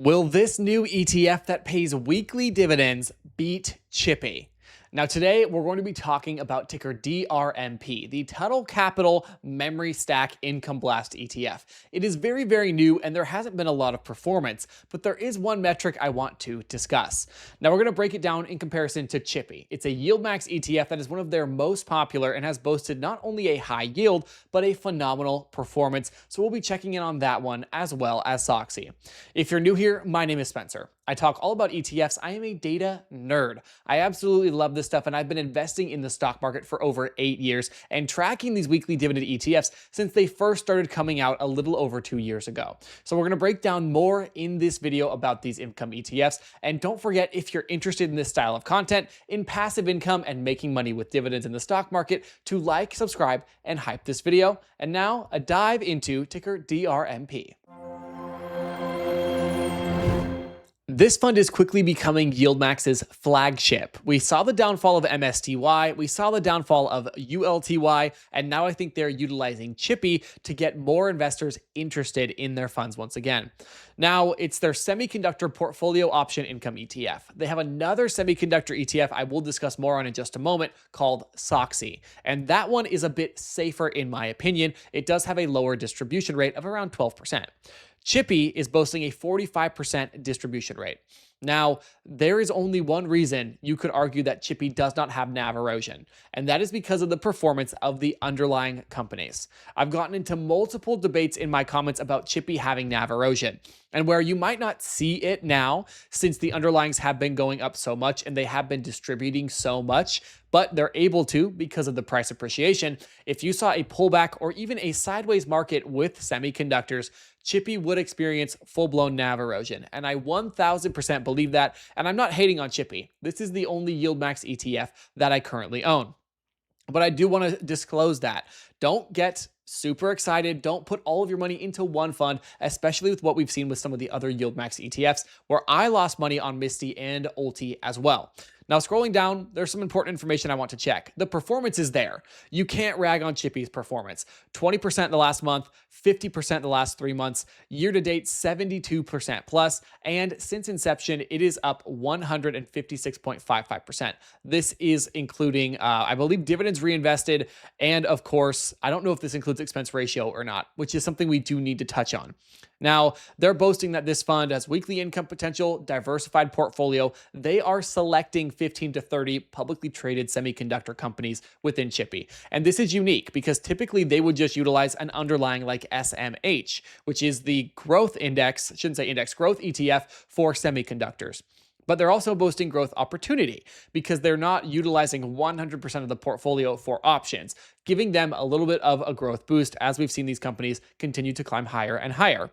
Will this new ETF that pays weekly dividends beat Chippy? Now, today we're going to be talking about ticker DRMP, the Tuttle Capital Memory Stack Income Blast ETF. It is very, very new and there hasn't been a lot of performance, but there is one metric I want to discuss. Now, we're going to break it down in comparison to Chippy. It's a YieldMax ETF that is one of their most popular and has boasted not only a high yield, but a phenomenal performance. So we'll be checking in on that one as well as SOXY. If you're new here, my name is Spencer. I talk all about ETFs. I am a data nerd. I absolutely love this stuff, and I've been investing in the stock market for over 8 years and tracking these weekly dividend ETFs since they first started coming out a little over 2 years ago. So we're going to break down more in this video about these income ETFs. And don't forget, if you're interested in this style of content, in passive income and making money with dividends in the stock market, to like, subscribe, and hype this video. And now a dive into ticker DRMP. This fund is quickly becoming YieldMax's flagship. We saw the downfall of MSTY, we saw the downfall of ULTY, and now I think they're utilizing Chippy to get more investors interested in their funds once again. Now, it's their Semiconductor Portfolio Option Income ETF. They have another Semiconductor ETF I will discuss more on in just a moment called SOXY, and that one is a bit safer in my opinion. It does have a lower distribution rate of around 12%. Chippy is boasting a 45% distribution rate. Now, there is only one reason you could argue that Chippy does not have NAV erosion, and that is because of the performance of the underlying companies. I've gotten into multiple debates in my comments about Chippy having NAV erosion, and where you might not see it now since the underlyings have been going up so much and they have been distributing so much, but they're able to because of the price appreciation. If you saw a pullback or even a sideways market with semiconductors, Chippy would experience full-blown NAV erosion, and I 1000% believe that, and I'm not hating on Chippy. This is the only YieldMax ETF that I currently own. But I do want to disclose that. Don't get super excited. Don't put all of your money into one fund, especially with what we've seen with some of the other YieldMax ETFs, where I lost money on Misty and Ulti as well. Now, scrolling down, there's some important information I want to check. The performance is there. You can't rag on Chippy's performance. 20% in the last month, 50% in the last 3 months, year to date, 72% plus, and since inception, it is up 156.55%. This is including, I believe, dividends reinvested, and of course, I don't know if this includes expense ratio or not, which is something we do need to touch on. Now, they're boasting that this fund has weekly income potential, diversified portfolio. They are selecting 15 to 30 publicly traded semiconductor companies within Chippy. And this is unique because typically they would just utilize an underlying like SMH, which is the growth index, shouldn't say index, growth ETF for semiconductors. But they're also boasting growth opportunity because they're not utilizing 100% of the portfolio for options, giving them a little bit of a growth boost as we've seen these companies continue to climb higher and higher.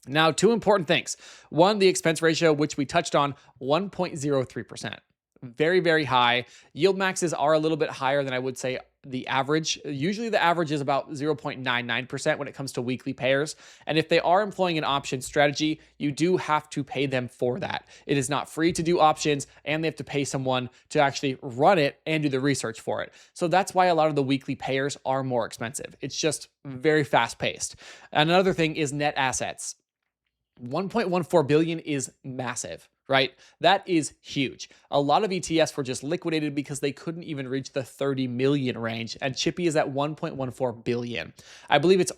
Now, two important things. One, the expense ratio, which we touched on, 1.03%. Very, very high. Yield maxes are a little bit higher than I would say the average. Usually the average is about 0.99% when it comes to weekly payers. And if they are employing an option strategy, you do have to pay them for that. It is not free to do options, and they have to pay someone to actually run it and do the research for it. So that's why a lot of the weekly payers are more expensive. It's just very fast paced. Another thing is net assets. 1.14 billion is massive, right? That is huge. A lot of ETFs were just liquidated because they couldn't even reach the 30 million range, and Chippy is at 1.14 billion. I believe it's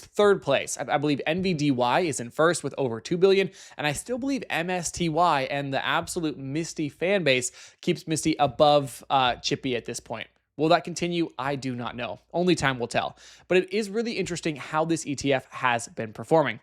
third place. I believe NVDY is in first with over 2 billion, and I still believe MSTY and the absolute Misty fan base keeps Misty above Chippy at this point. Will that continue? I do not know. Only time will tell. But it is really interesting how this ETF has been performing.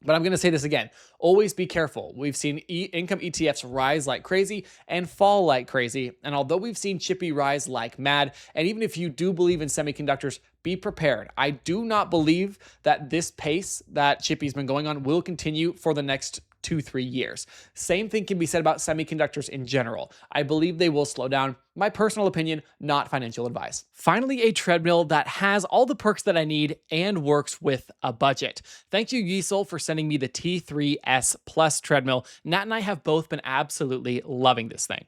But I'm going to say this again, always be careful. We've seen income ETFs rise like crazy and fall like crazy. And although we've seen Chippy rise like mad, and even if you do believe in semiconductors, be prepared. I do not believe that this pace that Chippy's been going on will continue for the next 2-3 years. Same thing can be said about semiconductors in general. I believe they will slow down. My personal opinion, not financial advice. Finally, a treadmill that has all the perks that I need and works with a budget. Thank you, Yeasel, for sending me the T3S Plus treadmill. Nat and I have both been absolutely loving this thing.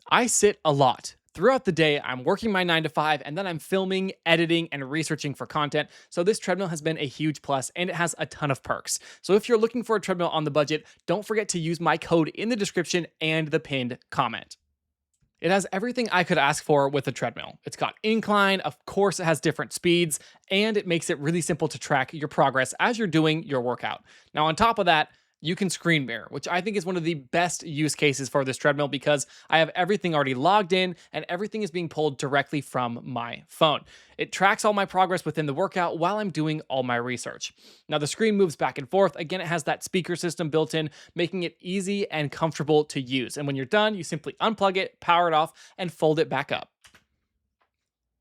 I sit a lot. Throughout the day, I'm working my 9 to 5 and then I'm filming, editing, and researching for content. So this treadmill has been a huge plus and it has a ton of perks. So if you're looking for a treadmill on the budget, don't forget to use my code in the description and the pinned comment. It has everything I could ask for with a treadmill. It's got incline, of course, it has different speeds, and it makes it really simple to track your progress as you're doing your workout. Now, on top of that, you can screen mirror, which I think is one of the best use cases for this treadmill because I have everything already logged in and everything is being pulled directly from my phone. It tracks all my progress within the workout while I'm doing all my research. Now, the screen moves back and forth. Again, it has that speaker system built in, making it easy and comfortable to use. And when you're done, you simply unplug it, power it off, and fold it back up.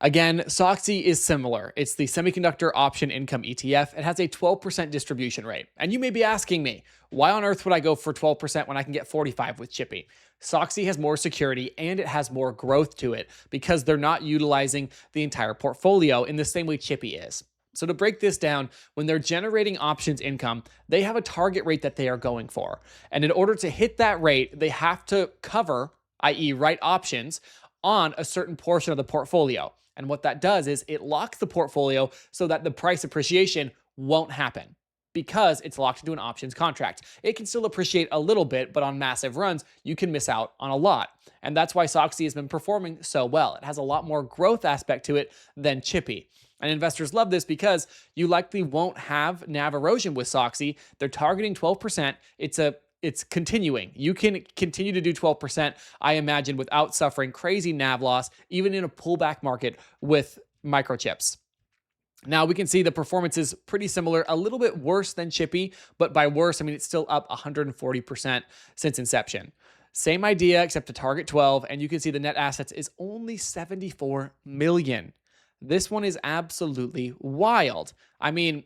Again, SOXY is similar. It's the Semiconductor Option Income ETF. It has a 12% distribution rate. And you may be asking me, why on earth would I go for 12% when I can get 45 with Chippy? SOXY has more security and it has more growth to it because they're not utilizing the entire portfolio in the same way Chippy is. So to break this down, when they're generating options income, they have a target rate that they are going for. And in order to hit that rate, they have to cover, i.e. write options, on a certain portion of the portfolio. And what that does is it locks the portfolio so that the price appreciation won't happen because it's locked into an options contract. It can still appreciate a little bit, but on massive runs, you can miss out on a lot. And that's why SOXY has been performing so well. It has a lot more growth aspect to it than Chippy. And investors love this because you likely won't have NAV erosion with SOXY. They're targeting 12%. It's continuing. You can continue to do 12%, I imagine, without suffering crazy NAV loss, even in a pullback market with microchips. Now we can see the performance is pretty similar, a little bit worse than Chippy, but by worse, I mean, it's still up 140% since inception. Same idea, except to target 12, and you can see the net assets is only 74 million. This one is absolutely wild. I mean,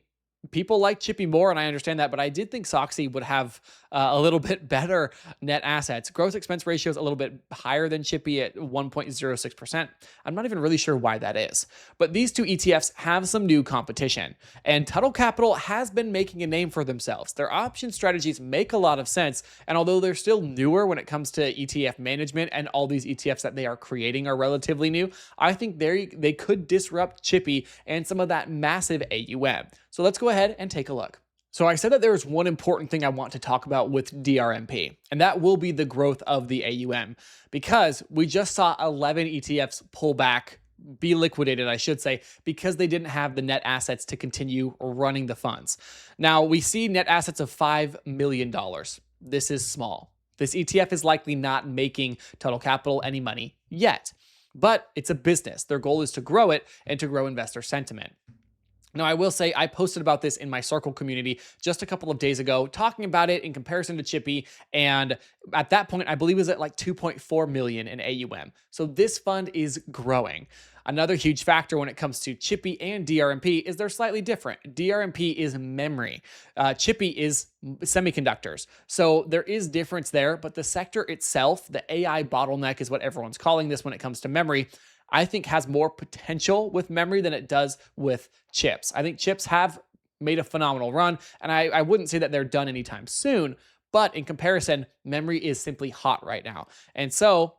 people like Chippy more, and I understand that, but I did think SOXY would have a little bit better net assets. Gross expense ratio is a little bit higher than Chippy at 1.06%. I'm not even really sure why that is. But these two ETFs have some new competition, and Tuttle Capital has been making a name for themselves. Their option strategies make a lot of sense, and although they're still newer when it comes to ETF management and all these ETFs that they are creating are relatively new, I think they could disrupt Chippy and some of that massive AUM. So let's go ahead and take a look. So I said that there is one important thing I want to talk about with DRMP, and that will be the growth of the AUM, because we just saw 11 ETFs pull back, be liquidated, I should say, because they didn't have the net assets to continue running the funds. Now we see net assets of $5 million. This is small. This ETF is likely not making Tuttle Capital any money yet, but it's a business. Their goal is to grow it and to grow investor sentiment. Now, I will say I posted about this in my Circle community just a couple of days ago, talking about it in comparison to Chippy. And at that point, I believe it was at like 2.4 million in AUM. So this fund is growing. Another huge factor when it comes to Chippy and DRMP is they're slightly different. DRMP is memory. Chippy is semiconductors. So there is difference there, but the sector itself, the AI bottleneck is what everyone's calling this when it comes to memory, I think has more potential with memory than it does with chips. I think chips have made a phenomenal run, and I wouldn't say that they're done anytime soon, but in comparison, memory is simply hot right now. And so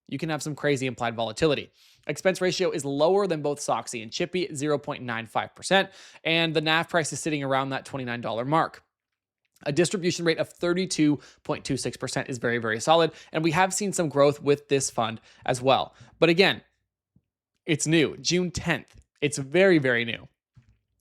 you can have some crazy implied volatility. Expense ratio is lower than both SOXY and Chippy at 0.95%, and the NAV price is sitting around that $29 mark. A distribution rate of 32.26% is very, very solid, and we have seen some growth with this fund as well. But again, it's new, June 10th. It's very, very new.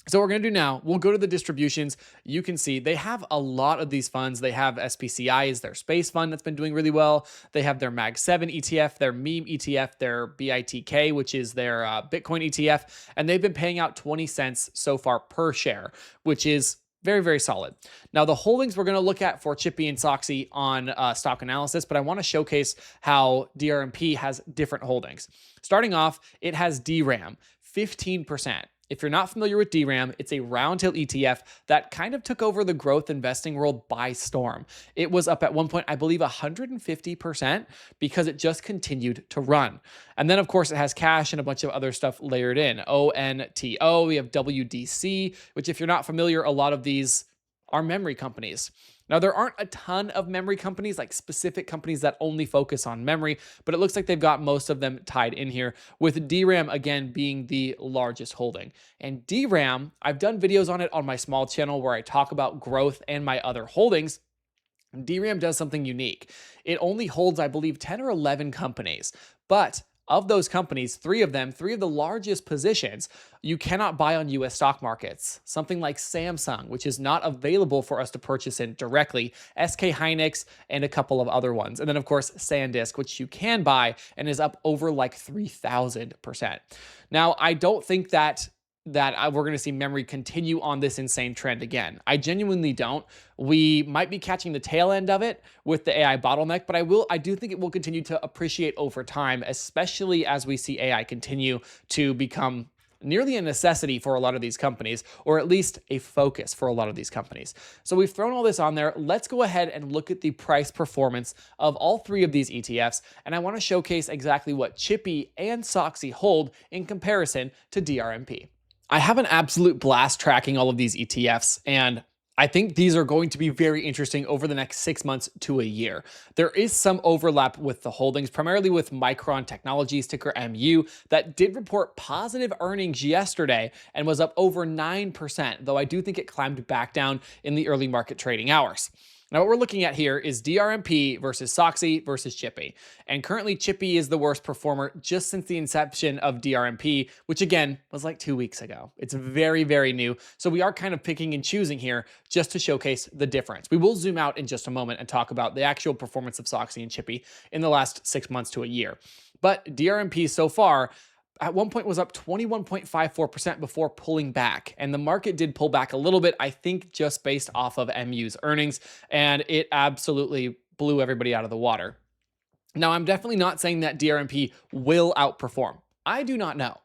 So what we're going to do now, we'll go to the distributions. You can see they have a lot of these funds. They have SPCI is their space fund that's been doing really well. They have their Mag 7 ETF, their meme ETF, their BITK, which is their Bitcoin ETF, and they've been paying out 20 cents so far per share, which is very, very solid. Now, the holdings we're going to look at for Chippy and SOXY on stock analysis, but I want to showcase how DRMP has different holdings. Starting off, it has DRAM, 15%. If you're not familiar with DRAM, it's a round-tail ETF that kind of took over the growth investing world by storm. It was up at one point, I believe, 150% because it just continued to run. And then, of course, it has cash and a bunch of other stuff layered in. ONTO, we have WDC, which if you're not familiar, a lot of these are memory companies. Now, there aren't a ton of memory companies, like specific companies that only focus on memory, but it looks like they've got most of them tied in here, with DRAM again being the largest holding. And DRAM, I've done videos on it on my small channel where I talk about growth and my other holdings. DRAM does something unique. It only holds, I believe, 10 or 11 companies, but of those companies, three of the largest positions, you cannot buy on US stock markets. Something like Samsung, which is not available for us to purchase in directly, SK Hynix, and a couple of other ones. And then, of course, SanDisk, which you can buy and is up over like 3,000%. Now, I don't think that we're going to see memory continue on this insane trend again. I genuinely don't. We might be catching the tail end of it with the AI bottleneck, but I do think it will continue to appreciate over time, especially as we see AI continue to become nearly a necessity for a lot of these companies, or at least a focus for a lot of these companies. So we've thrown all this on there. Let's go ahead and look at the price performance of all three of these ETFs, and I want to showcase exactly what Chippy and SOXY hold in comparison to DRMP. I have an absolute blast tracking all of these ETFs, and I think these are going to be very interesting over the next 6 months to a year. There is some overlap with the holdings, primarily with Micron Technologies, ticker MU, that did report positive earnings yesterday and was up over 9%, though I do think it climbed back down in the early market trading hours. Now, what we're looking at here is DRMP versus SOXY versus Chippy. And currently, Chippy is the worst performer just since the inception of DRMP, which again was like 2 weeks ago. It's very, very new. So we are kind of picking and choosing here just to showcase the difference. We will zoom out in just a moment and talk about the actual performance of SOXY and Chippy in the last 6 months to a year. But DRMP so far, at one point was up 21.54% before pulling back. And the market did pull back a little bit, I think just based off of MU's earnings, and it absolutely blew everybody out of the water. Now, I'm definitely not saying that DRMP will outperform. I do not know,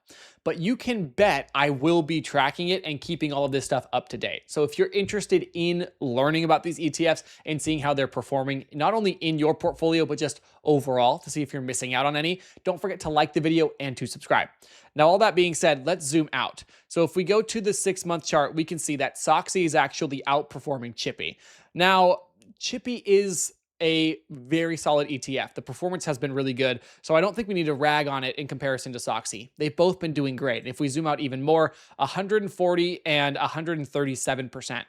but you can bet I will be tracking it and keeping all of this stuff up to date. So if you're interested in learning about these ETFs and seeing how they're performing, not only in your portfolio, but just overall to see if you're missing out on any, don't forget to like the video and to subscribe. Now, all that being said, let's zoom out. So if we go to the 6-month chart, we can see that SOXY is actually outperforming Chippy. Now, Chippy is a very solid ETF. The performance has been really good, so I don't think we need to rag on it in comparison to SOXY. They've both been doing great. And if we zoom out even more, 140 and 137%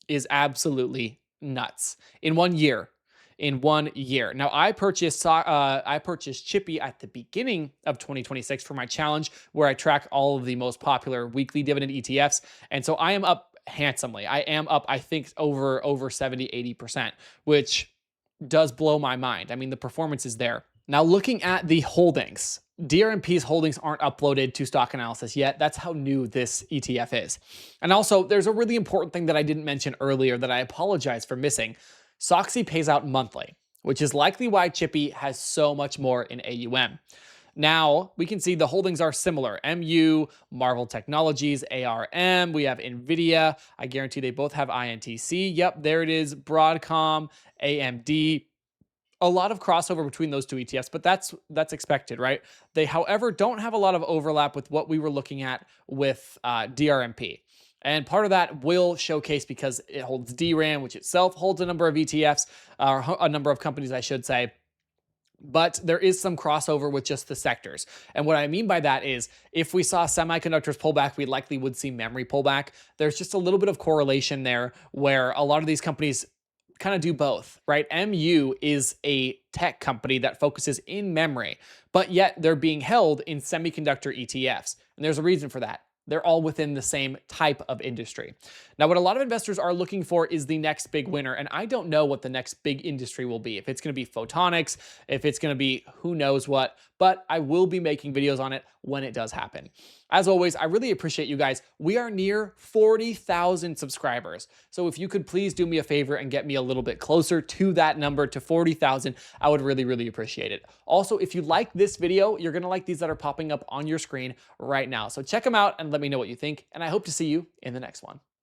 is absolutely nuts in 1 year. In 1 year. Now, I purchased Chippy at the beginning of 2026 for my challenge, where I track all of the most popular weekly dividend ETFs, and so I am up handsomely. I am up, I think, over 70, 80%, which does blow my mind. I mean, the performance is there. Now, looking at the holdings, DRMP's holdings aren't uploaded to stock analysis yet. That's how new this ETF is. And also, there's a really important thing that I didn't mention earlier that I apologize for missing. SOXY pays out monthly, which is likely why Chippy has so much more in AUM. Now, we can see the holdings are similar. MU, Marvell Technologies, ARM, we have Nvidia. I guarantee they both have INTC. Yep, there it is. Broadcom, AMD. A lot of crossover between those two ETFs, but that's expected, right? They, however, don't have a lot of overlap with what we were looking at with DRMP. And part of that will showcase because it holds DRAM, which itself holds a number of ETFs, or a number of companies, I should say. But there is some crossover with just the sectors. And what I mean by that is if we saw semiconductors pull back, we likely would see memory pull back. There's just a little bit of correlation there where a lot of these companies kind of do both, right? MU is a tech company that focuses in memory, but yet they're being held in semiconductor ETFs. And there's a reason for that. They're all within the same type of industry. Now, what a lot of investors are looking for is the next big winner, and I don't know what the next big industry will be. If it's going to be photonics, if it's going to be who knows what, but I will be making videos on it when it does happen. As always, I really appreciate you guys. We are near 40,000 subscribers. So if you could please do me a favor and get me a little bit closer to that number, to 40,000, I would really, really appreciate it. Also, if you like this video, you're going to like these that are popping up on your screen right now. So check them out and let me know what you think, and I hope to see you in the next one.